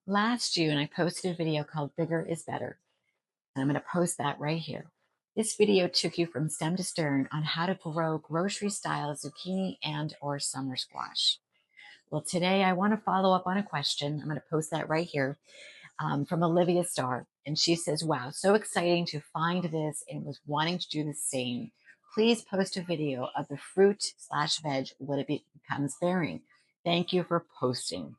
Last June, I posted a video called Bigger is Better, and I'm going to post that right here. This video took you from stem to stern on how to grow grocery-style zucchini and or summer squash. Well, today I want to follow up on a question. I'm going to post that right here from Olivia Starr. And she says, wow, so exciting to find this and was wanting to do the same. Please post a video of the fruit slash veg when it becomes bearing. Thank you for posting.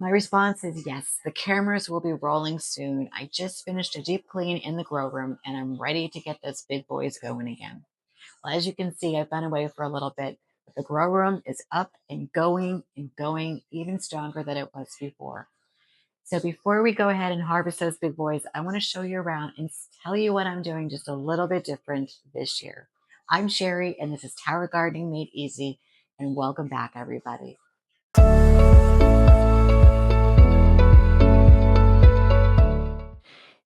My response is yes, the cameras will be rolling soon. I just finished a deep clean in the grow room and I'm ready to get those big boys going again. Well, as you can see, I've been away for a little bit, but the grow room is up and going even stronger than it was before. So before we go ahead and harvest those big boys, I want to show you around and tell you what I'm doing just a little bit different this year. I'm Sherry and this is Tower Gardening Made Easy, and welcome back everybody.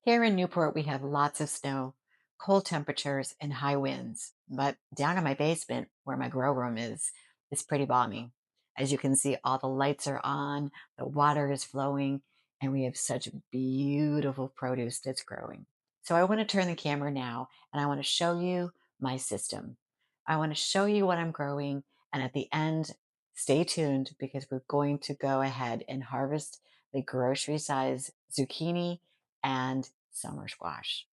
Here in Newport, we have lots of snow, cold temperatures, and high winds. But down in my basement, where my grow room is, it's pretty balmy. As you can see, all the lights are on, the water is flowing, and we have such beautiful produce that's growing. So I want to turn the camera now, and I want to show you my system. I want to show you what I'm growing, and at the end, stay tuned because we're going to go ahead and harvest the grocery size zucchini and summer squash.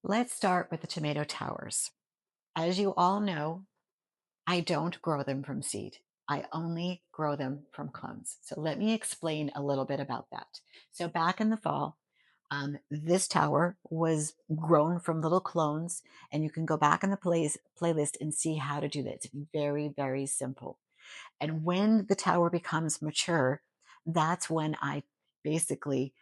Let's start with the tomato towers. As you all know, I don't grow them from seed. I only grow them from clones. So let me explain a little bit about that. So back in the fall, this tower was grown from little clones, and you can go back in the playlist and see how to do that. It's very, very simple. And when the tower becomes mature, that's when I basically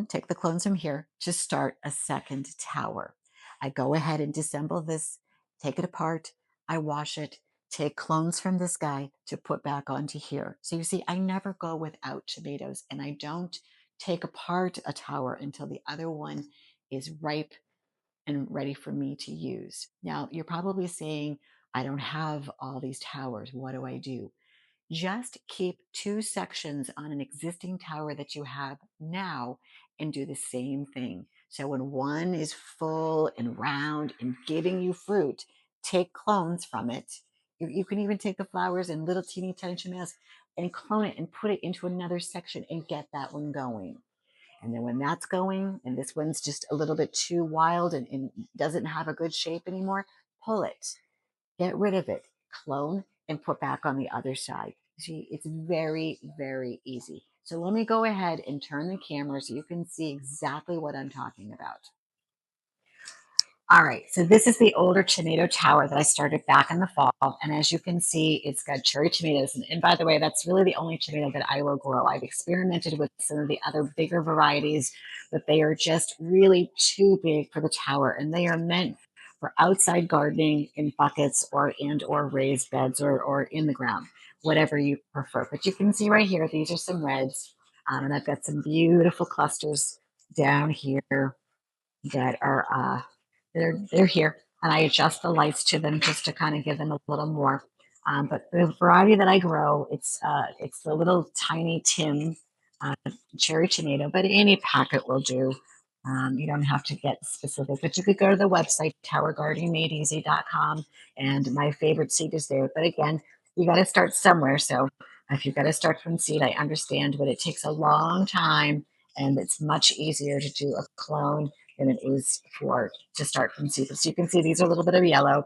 take the clones from here to start a second tower. I go ahead and disassemble this, take it apart, I wash it, take clones from this guy to put back onto here. So you see, I never go without tomatoes, and I don't take apart a tower until the other one is ripe and ready for me to use. Now, you're probably saying, I don't have all these towers. What do I do? Just keep two sections on an existing tower that you have now and do the same thing. So when one is full and round and giving you fruit, take clones from it. You can even take the flowers and little teeny tiny tomatoes and clone it and put it into another section and get that one going. And then when that's going and this one's just a little bit too wild and doesn't have a good shape anymore, pull it, get rid of it, clone, and put back on the other side. See, it's very, very easy. So let me go ahead and turn the camera so you can see exactly what I'm talking about. All right, so this is the older tomato tower that I started back in the fall. And as you can see, it's got cherry tomatoes. And by the way, that's really the only tomato that I will grow. I've experimented with some of the other bigger varieties, but they are just really too big for the tower. And they are meant for outside gardening in buckets or raised beds or in the ground, whatever you prefer. But you can see right here, these are some reds. And I've got some beautiful clusters down here that are they're here, and I adjust the lights to them just to kind of give them a little more. But the variety that I grow, it's the little tiny tin uh, cherry tomato, but any packet will do. You don't have to get specific, but you could go to the website towergardeningmadeeasy.com, and my favorite seed is there. But again, you got to start somewhere. So if you've got to start from seed, I understand, but it takes a long time, and it's much easier to do a clone than it is for to start from seed. So you can see these are a little bit of yellow.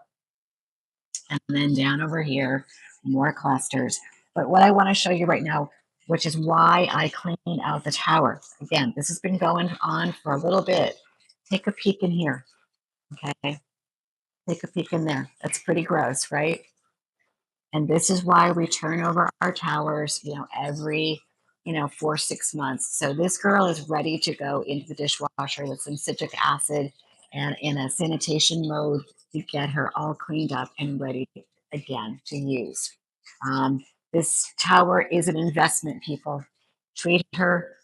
And then down over here, more clusters. But what I want to show you right now, which is why I clean out the tower. Again, this has been going on for a little bit. Take a peek in here, okay? Take a peek in there. That's pretty gross, right? And this is why we turn over our towers, every, 4 6 months. So this girl is ready to go into the dishwasher with some citric acid and in a sanitation mode to get her all cleaned up and ready again to use. Um, this tower is an investment, people. Treat her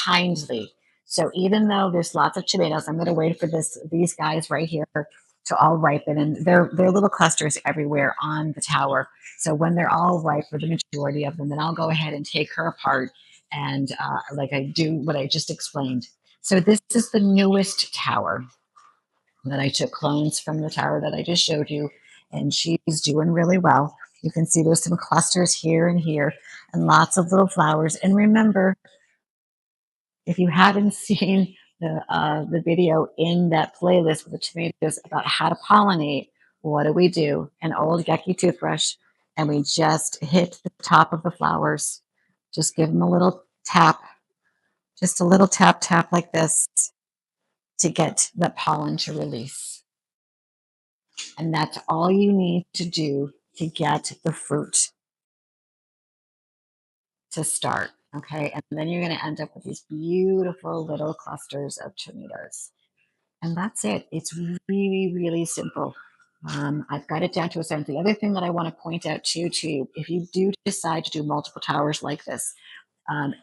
kindly. So even though there's lots of tomatoes, I'm going to wait for these guys right here to all ripen, and they're little clusters everywhere on the tower. So when they're all ripe, for the majority of them, then I'll go ahead and take her apart and like I do what I just explained. So this is the newest tower that I took clones from the tower that I just showed you, and she's doing really well. You can see there's some clusters here and here, and lots of little flowers. And remember, if you haven't seen the video in that playlist with the tomatoes about how to pollinate, what do we do? An old yucky toothbrush, and we just hit the top of the flowers. Just give them a little tap, just a little tap tap like this to get the pollen to release. And that's all you need to do to get the fruit to start. Okay. And then you're going to end up with these beautiful little clusters of tomatoes. And that's it. It's really, really simple. I've got it down to a science. The other thing that I want to point out to you, if you do decide to do multiple towers like this, um,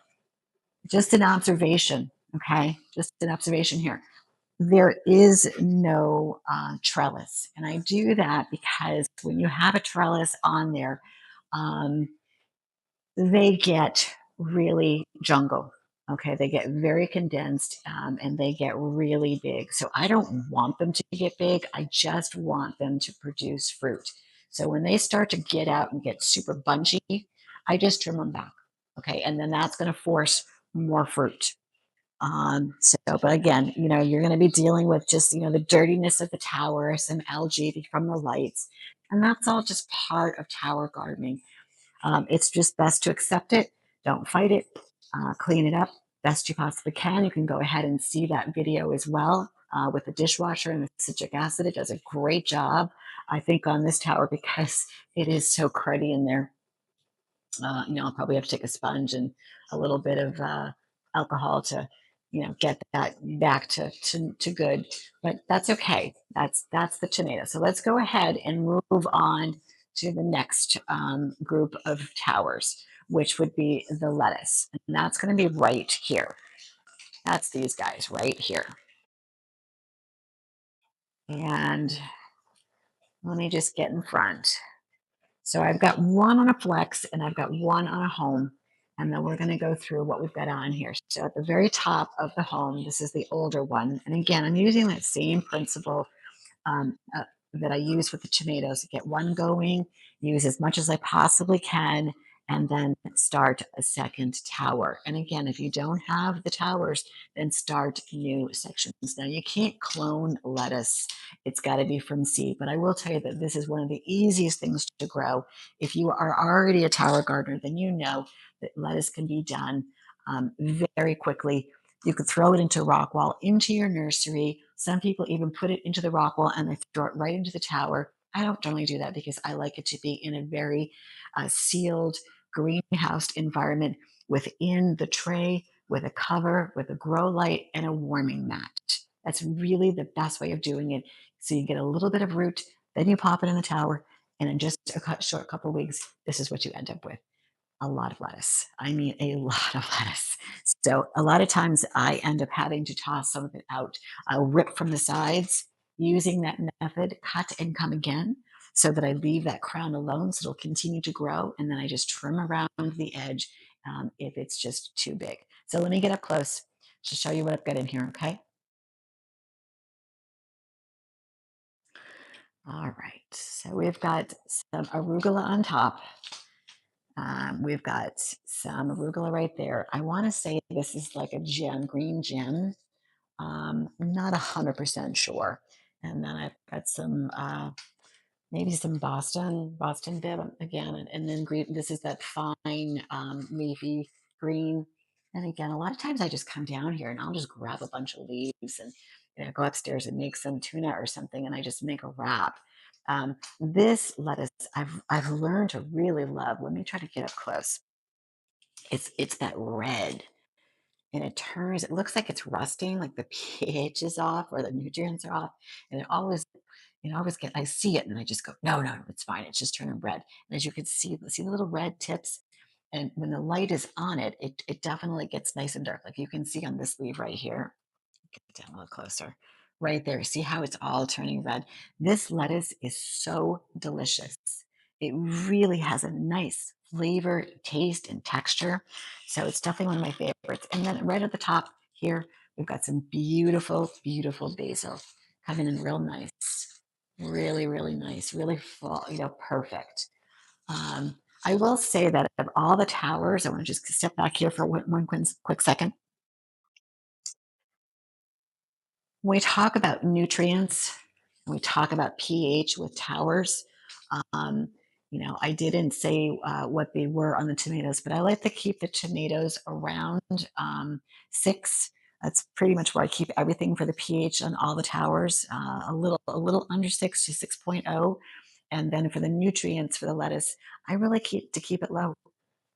just an observation, okay? Just an observation here. There is no trellis. And I do that because when you have a trellis on there, um, they get really jungle. Okay, they get very condensed and they get really big. So I don't want them to get big. I just want them to produce fruit. So when they start to get out and get super bunchy, I just trim them back. Okay, and then that's going to force more fruit. But again, you're going to be dealing with just, the dirtiness of the tower, some algae from the lights, and that's all just part of tower gardening. It's just best to accept it. Don't fight it. Clean it up best you possibly can. You can go ahead and see that video as well with the dishwasher and the citric acid. It does a great job, I think, on this tower because it is so cruddy in there. I'll probably have to take a sponge and a little bit of alcohol to, get that back to good. But that's okay. That's the tomato. So let's go ahead and move on to the next group of towers, which would be the lettuce. And that's going to be right here. That's these guys right here. And let me just get in front. So I've got one on a flex and I've got one on a home. And then we're going to go through what we've got on here. So at the very top of the home, this is the older one. And again, I'm using that same principle um, uh, that I use with the tomatoes. Get one going, use as much as I possibly can, and then start a second tower. And again, if you don't have the towers, then start new sections. Now, you can't clone lettuce, it's got to be from seed. But I will tell you that this is one of the easiest things to grow. If you are already a tower gardener, then you know that lettuce can be done very quickly. You could throw it into rock wall, into your nursery. Some people even put it into the rock wall and they throw it right into the tower. I don't generally do that because I like it to be in a very sealed, greenhouse environment within the tray with a cover, with a grow light, and a warming mat. That's really the best way of doing it. So you get a little bit of root, then you pop it in the tower, and in just a short couple of weeks, this is what you end up with a lot of lettuce. I mean, a lot of lettuce. So a lot of times I end up having to toss some of it out. I'll rip from the sides using that method, cut and come again, so that I leave that crown alone so it'll continue to grow. And then I just trim around the edge if it's just too big. So let me get up close to show you what I've got in here, okay? All right. So we've got some arugula on top. We've got some arugula right there. I want to say this is like a gem, green gem. I'm not 100% sure. And then I've got some, maybe some Boston bib again, and then green. This is that fine, leafy green. And again, a lot of times I just come down here and I'll just grab a bunch of leaves and go upstairs and make some tuna or something, and I just make a wrap. This lettuce I've learned to really love. Let me try to get up close. It's that red, and it looks like it's rusting, like the pH is off or the nutrients are off, and I see it and I just go, no, no, no, it's fine. It's just turning red. And as you can see the little red tips, and when the light is on it, it definitely gets nice and dark. Like you can see on this leaf right here. Get it down a little closer. Right there. See how it's all turning red? This lettuce is so delicious. It really has a nice flavor, taste, and texture. So it's definitely one of my favorites. And then right at the top here, we've got some beautiful, beautiful basil coming in real nice. Really, really nice, really full, perfect. Um, I will say that of all the towers, I want to just step back here for one quick second. When we talk about nutrients, when we talk about pH with towers, um, I didn't say what they were on the tomatoes, but I like to keep the tomatoes around 6. That's pretty much where I keep everything for the pH on all the towers, a little under 6 to 6.0. And then for the nutrients for the lettuce, I really keep it low.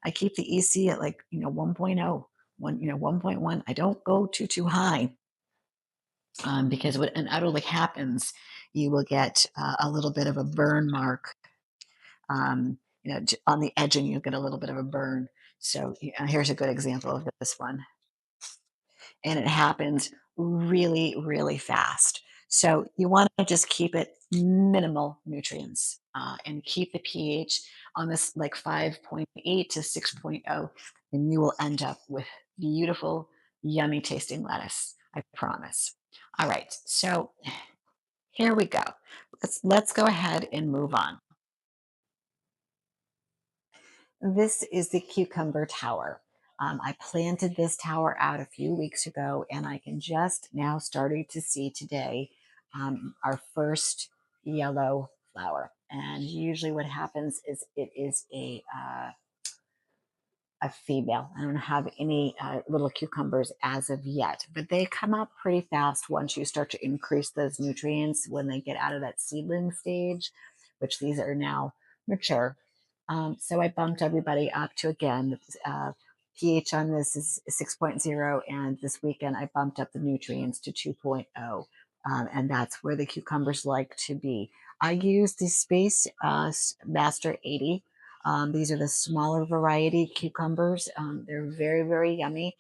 I keep the EC at like 1.0, 1.1. I don't go too high, because what inevitably happens, you will get a little bit of a burn mark, on the edge, and you'll get a little bit of a burn. So here's a good example of this one, and it happens really, really fast. So you want to just keep it minimal nutrients, and keep the pH on this like 5.8 to 6.0, and you will end up with beautiful, yummy tasting lettuce. I promise. All right, so here we go. Let's go ahead and move on. This is the cucumber tower. I planted this tower out a few weeks ago, and I can just now starting to see today our first yellow flower. And usually, what happens is it is a female. I don't have any little cucumbers as of yet, but they come up pretty fast once you start to increase those nutrients when they get out of that seedling stage, which these are now mature. So I bumped everybody up to, again, pH on this is 6.0, and this weekend I bumped up the nutrients to 2.0. And that's where the cucumbers like to be. I use the Space Master 80. These are the smaller variety cucumbers. They're very, very yummy.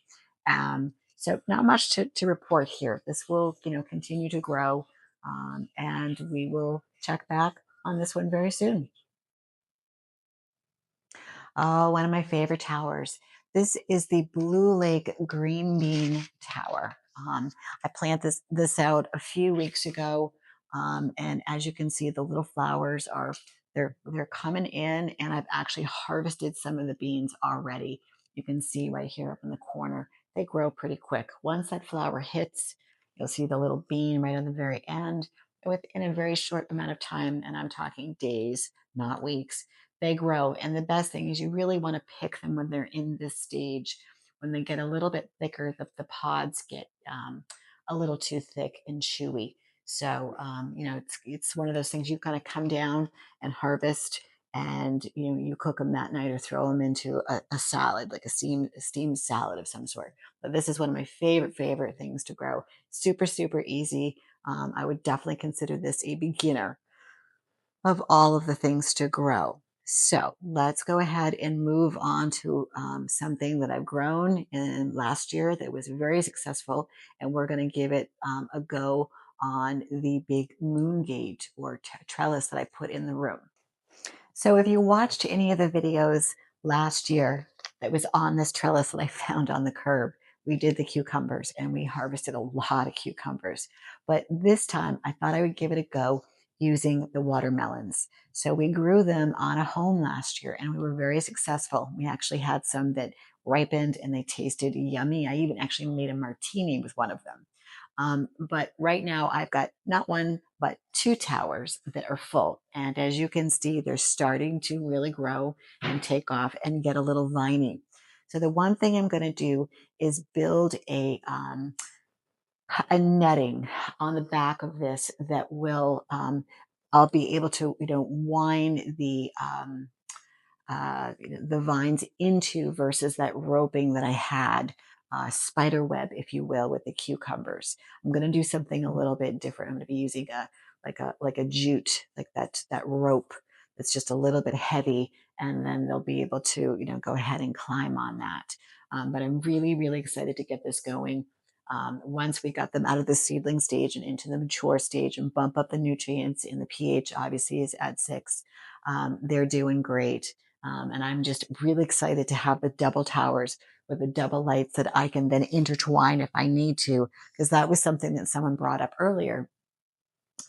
So not much to report here. This will, continue to grow, and we will check back on this one very soon. Oh, one of my favorite towers. This is the Blue Lake Green Bean Tower. I planted this out a few weeks ago, and as you can see, the little flowers are they're coming in, and I've actually harvested some of the beans already. You can see right here up in the corner, they grow pretty quick. Once that flower hits, you'll see the little bean right on the very end. Within a very short amount of time, and I'm talking days, not weeks, they grow. And the best thing is you really want to pick them when they're in this stage. When they get a little bit thicker, the pods get a little too thick and chewy. So it's one of those things you kind of come down and harvest, and you cook them that night or throw them into a salad, like a steamed salad of some sort. But this is one of my favorite things to grow. Super, super easy. I would definitely consider this a beginner of all of the things to grow. So let's go ahead and move on to something that I've grown in last year that was very successful, and we're going to give it a go on the big moongate or trellis that I put in the room. So if you watched any of the videos last year that was on this trellis that I found on the curb, we did the cucumbers and we harvested a lot of cucumbers. But this time I thought I would give it a go using the watermelons. So we grew them on a home last year and we were very successful. We actually had some that ripened and they tasted yummy. I even actually made a martini with one of them. But right now I've got not one, but 2 towers that are full. And as you can see, they're starting to really grow and take off and get a little viney. So the one thing I'm going to do is build a netting on the back of this that will, I'll be able to, wind the vines into, versus that roping that I had, spider web, if you will, with the cucumbers. I'm going to do something a little bit different. I'm going to be using a jute, like that rope that's just a little bit heavy, and then they'll be able to go ahead and climb on that. But I'm really, really excited to get this going. Once we got them out of the seedling stage and into the mature stage and bump up the nutrients, and the pH obviously is at 6, they're doing great. And I'm just really excited to have the double towers with the double lights that I can then intertwine if I need to, because that was something that someone brought up earlier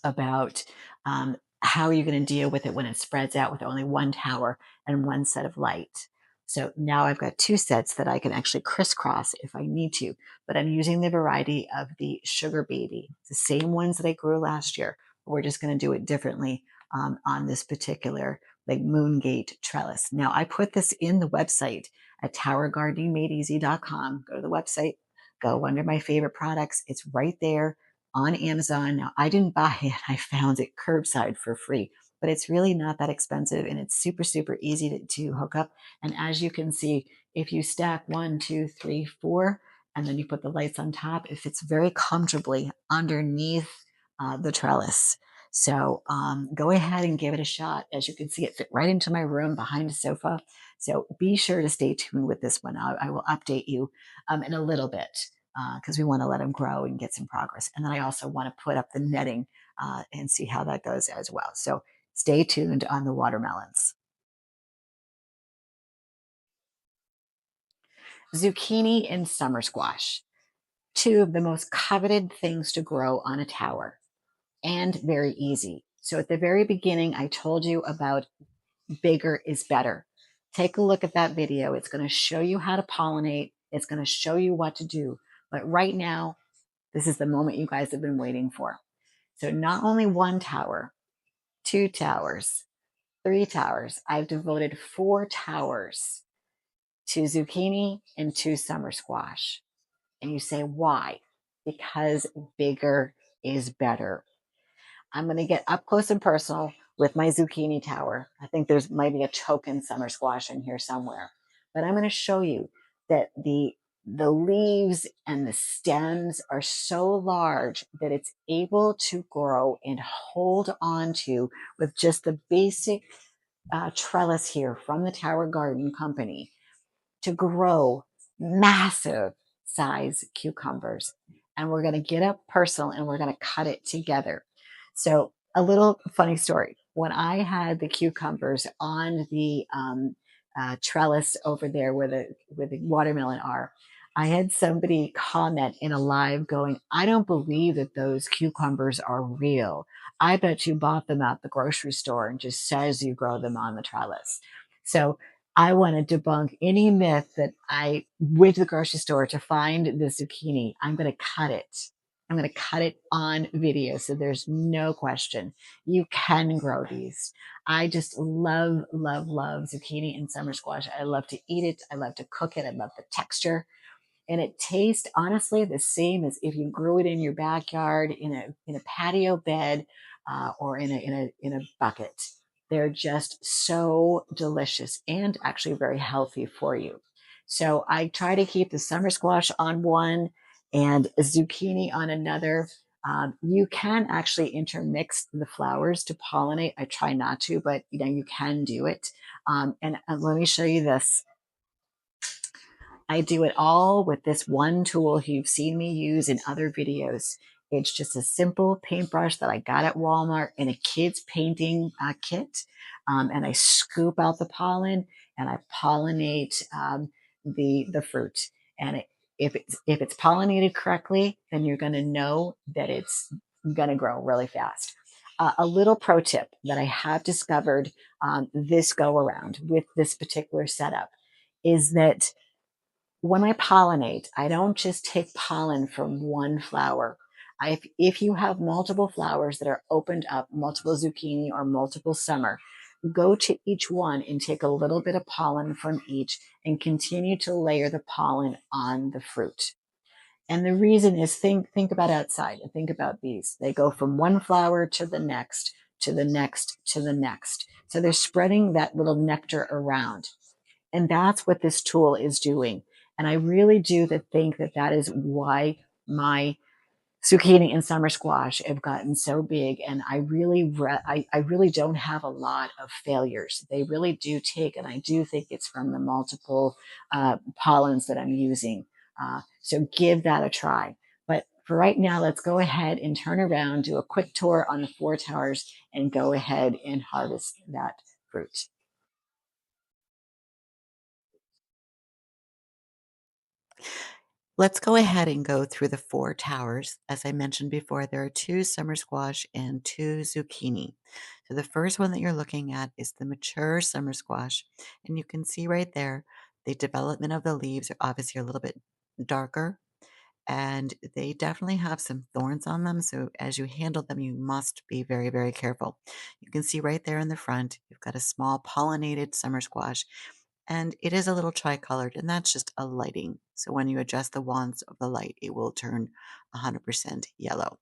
about how are you going to deal with it when it spreads out with only one tower and one set of light. So now I've got 2 sets that I can actually crisscross if I need to, but I'm using the variety of the Sugar Baby, the same ones that I grew last year. We're just going to do it differently on this particular like moongate trellis. Now I put this in the website at towergardeningmadeeasy.com. Go to the website, go under my favorite products. It's right there on Amazon. Now, I didn't buy it. I found it curbside for free, but it's really not that expensive and it's super, super easy to hook up. And as you can see, if you stack 1, 2, 3, 4, and then you put the lights on top, it fits very comfortably underneath the trellis. So go ahead and give it a shot. As you can see, it fit right into my room behind a sofa. So be sure to stay tuned with this one. I will update you in a little bit because we want to let them grow and get some progress. And then I also want to put up the netting and see how that goes as well. So stay tuned on the watermelons. Zucchini and summer squash, 2 of the most coveted things to grow on a tower and very easy. So at the very beginning, I told you about bigger is better. Take a look at that video. It's going to show you how to pollinate. It's going to show you what to do. But right now, this is the moment you guys have been waiting for. So not only 1 tower, 2 towers, 3 towers. I've devoted 4 towers to zucchini and 2 summer squash. And you say, why? Because bigger is better. I'm going to get up close and personal with my zucchini tower. I think there's maybe a token summer squash in here somewhere. But I'm going to show you that the leaves and the stems are so large that it's able to grow and hold on to with just the basic trellis here from the Tower Garden Company to grow massive size cucumbers. And we're going to get up personal and we're going to cut it together. So a little funny story. When I had the cucumbers on the trellis over there where the watermelon are, I had somebody comment in a live going, I don't believe that those cucumbers are real. I bet you bought them at the grocery store and just says you grow them on the trellis. So I want to debunk any myth that I went to the grocery store to find the zucchini. I'm going to cut it. I'm going to cut it on video. So there's no question. You can grow these. I just love, love, love zucchini and summer squash. I love to eat it. I love to cook it. I love the texture. And it tastes honestly the same as if you grew it in your backyard in a patio bed or in a bucket. They're just so delicious and actually very healthy for you. So I try to keep the summer squash on one and zucchini on another. You can actually intermix the flowers to pollinate. I try not to, but you can do it. And let me show you this. I do it all with this one tool you've seen me use in other videos. It's just a simple paintbrush that I got at Walmart in a kid's painting kit. And I scoop out the pollen and I pollinate the fruit. And if it's pollinated correctly, then you're going to know that it's going to grow really fast. A little pro tip that I have discovered this go around with this particular setup is that when I pollinate, I don't just take pollen from one flower. If you have multiple flowers that are opened up, multiple zucchini or multiple summer, go to each one and take a little bit of pollen from each and continue to layer the pollen on the fruit. And the reason is think about outside and think about bees. They go from one flower to the next, to the next, to the next. So they're spreading that little nectar around. And that's what this tool is doing. And I really do think that that is why my zucchini and summer squash have gotten so big. And I really don't have a lot of failures. They really do take, and I do think it's from the multiple pollens that I'm using. So give that a try. for right now, let's go ahead and turn around, do a quick tour on the four towers, and go ahead and harvest that fruit. Let's go ahead and go through the four towers. As I mentioned before, there are two summer squash and two zucchini. So the first one that you're looking at is the mature summer squash. And you can see right there, the development of the leaves are obviously a little bit darker and they definitely have some thorns on them. So as you handle them, you must be very, very careful. You can see right there in the front, you've got a small pollinated summer squash, and it is a little tricolored, and that's just a lighting. So when you adjust the wands of the light, it will turn 100% yellow.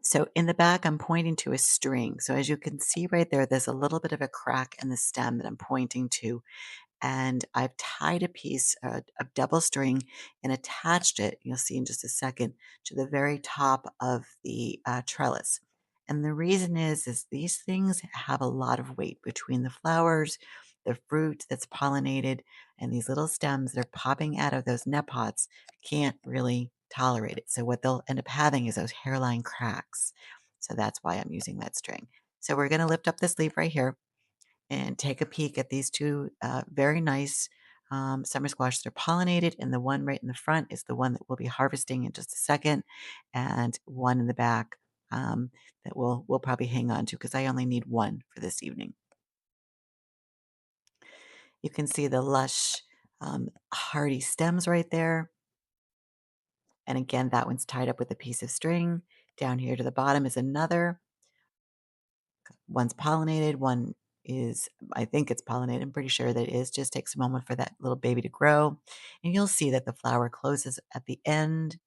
So in the back, I'm pointing to a string. So as you can see right there, there's a little bit of a crack in the stem that I'm pointing to, and I've tied a piece of double string and attached it, you'll see in just a second, to the very top of the trellis. And the reason is these things have a lot of weight between the flowers, the fruit that's pollinated, and these little stems that are popping out of those net pots can't really tolerate it. So what they'll end up having is those hairline cracks. So that's why I'm using that string. So we're going to lift up this leaf right here and take a peek at these two very nice summer squash. They're pollinated, and the one right in the front is the one that we'll be harvesting in just a second, and one in the back that we'll probably hang on to because I only need one for this evening. You can see the lush, hardy stems right there. And again, that one's tied up with a piece of string. Down here to the bottom is another. One's pollinated, one is, I think it's pollinated. I'm pretty sure that it is. Just takes a moment for that little baby to grow. And you'll see that the flower closes at the end.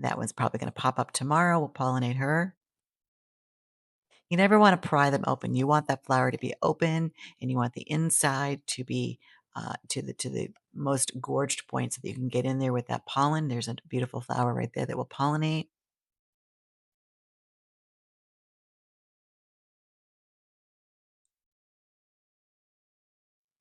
That one's probably going to pop up tomorrow. We'll pollinate her. You never want to pry them open. You want that flower to be open, and you want the inside to be to the most gorged point so that you can get in there with that pollen. There's a beautiful flower right there that will pollinate.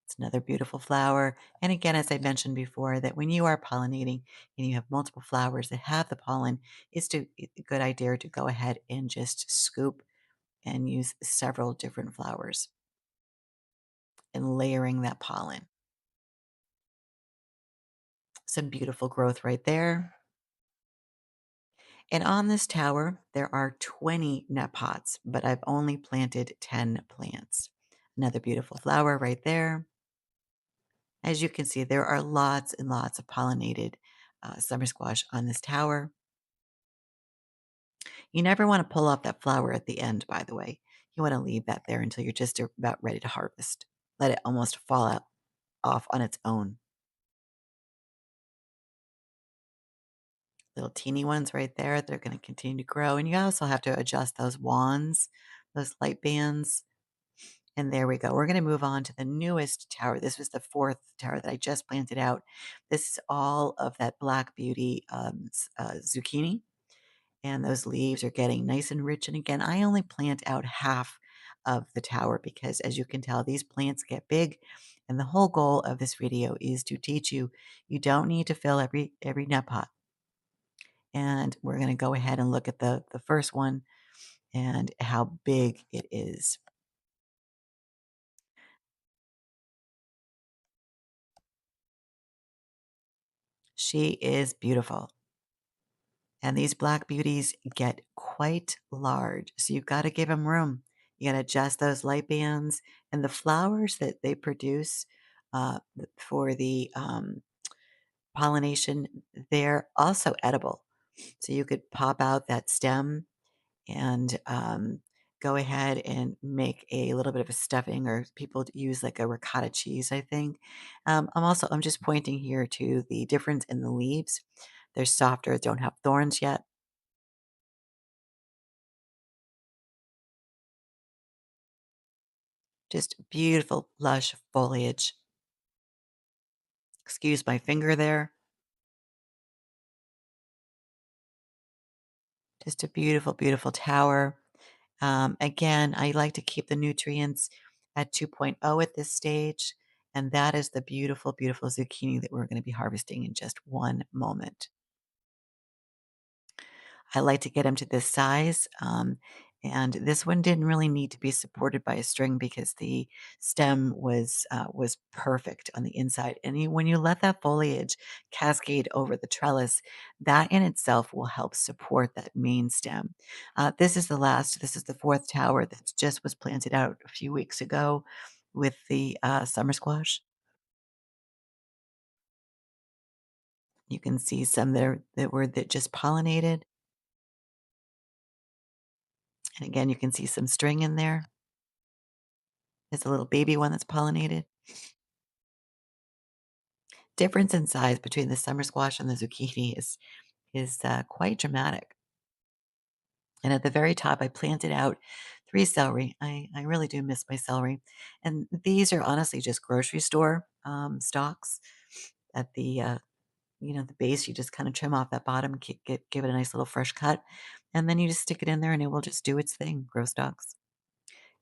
It's another beautiful flower. And again, as I mentioned before, that when you are pollinating and you have multiple flowers that have the pollen, it's a good idea to go ahead and just scoop and use several different flowers and layering that pollen. Some beautiful growth right there. And on this tower, there are 20 net pots, but I've only planted 10 plants. Another beautiful flower right there. As you can see, there are lots and lots of pollinated summer squash on this tower. You never want to pull off that flower at the end, by the way. You want to leave that there until you're just about ready to harvest. Let it almost fall out off on its own. Little teeny ones right there. They're going to continue to grow. And you also have to adjust those wands, those light bands. And there we go. We're going to move on to the newest tower. This was the fourth tower that I just planted out. This is all of that Black Beauty zucchini. And those leaves are getting nice and rich. And again, I only plant out half of the tower because as you can tell, these plants get big. And the whole goal of this video is to teach you, you don't need to fill every net pot. And we're going to go ahead and look at the first one and how big it is. She is beautiful. And these black beauties get quite large. So you've got to give them room. You got to adjust those light bands and the flowers that they produce for the pollination. They're also edible. So you could pop out that stem and go ahead and make a little bit of a stuffing, or people use like a ricotta cheese, I think. I'm just pointing here to the difference in the leaves. They're softer, don't have thorns yet. Just beautiful, lush foliage. Excuse my finger there. Just a beautiful, beautiful tower. Again, I like to keep the nutrients at 2.0 at this stage. And that is the beautiful, beautiful zucchini that we're going to be harvesting in just one moment. I like to get them to this size. And this one didn't really need to be supported by a string because the stem was perfect on the inside. And when you let that foliage cascade over the trellis, that in itself will help support that main stem. This is the last. This is the fourth tower that just was planted out a few weeks ago with the summer squash. You can see some there that just pollinated. And again, you can see some string in there. There's a little baby one that's pollinated. Difference in size between the summer squash and the zucchini is quite dramatic. And at the very top, I planted out 3 celery. I really do miss my celery. And these are honestly just grocery store stalks. At the base, you just kind of trim off that bottom, give it a nice little fresh cut, and then you just stick it in there, and it will just do its thing. Grow stalks.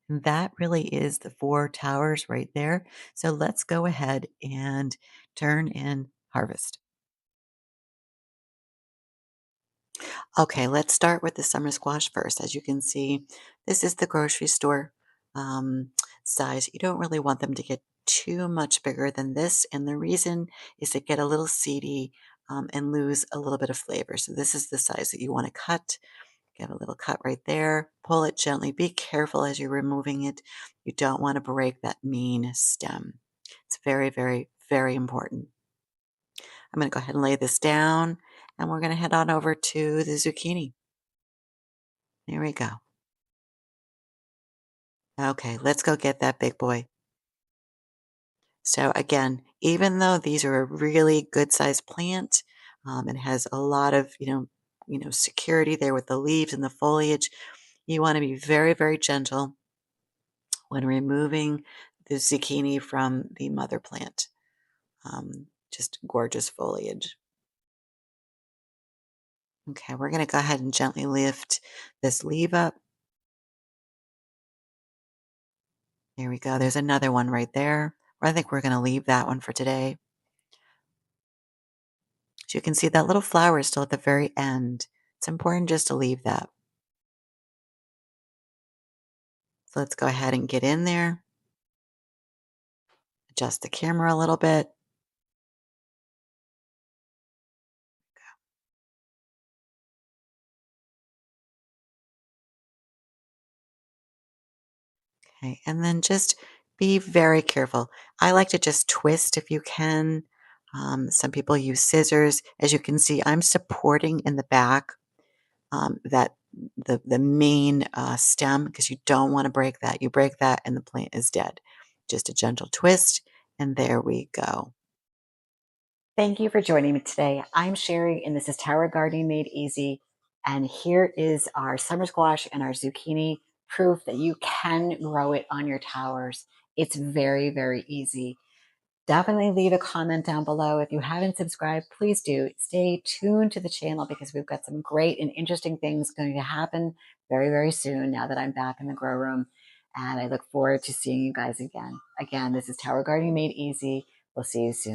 And that really is the 4 towers right there. So let's go ahead and turn in harvest. Okay, let's start with the summer squash first. As you can see, this is the grocery store um, size. You don't really want them to get too much bigger than this. And the reason is to get a little seedy and lose a little bit of flavor. So this is the size that you want to cut. Get a little cut right there. Pull it gently. Be careful as you're removing it. You don't want to break that main stem. It's very, very, very important. I'm going to go ahead and lay this down, and we're going to head on over to the zucchini. There we go. Okay, let's go get that big boy. So again, even though these are a really good sized plant, and has a lot of, security there with the leaves and the foliage, you want to be very, very gentle when removing the zucchini from the mother plant. Just gorgeous foliage. Okay, we're going to go ahead and gently lift this leaf up. There we go. There's another one right there. I think we're going to leave that one for today. So you can see that little flower is still at the very end. It's important just to leave that. So let's go ahead and get in there, adjust the camera a little bit. Okay, and then just be very careful. I like to just twist if you can. Some people use scissors. As you can see, I'm supporting in the back that the main stem because you don't want to break that. You break that and the plant is dead. Just a gentle twist, and there we go. Thank you for joining me today. I'm Sherry, and this is Tower Gardening Made Easy. And here is our summer squash and our zucchini proof that you can grow it on your towers. It's very, very easy. Definitely leave a comment down below. If you haven't subscribed, please do. Stay tuned to the channel because we've got some great and interesting things going to happen very, very soon now that I'm back in the grow room. And I look forward to seeing you guys again. Again, this is Tower Gardening Made Easy. We'll see you soon.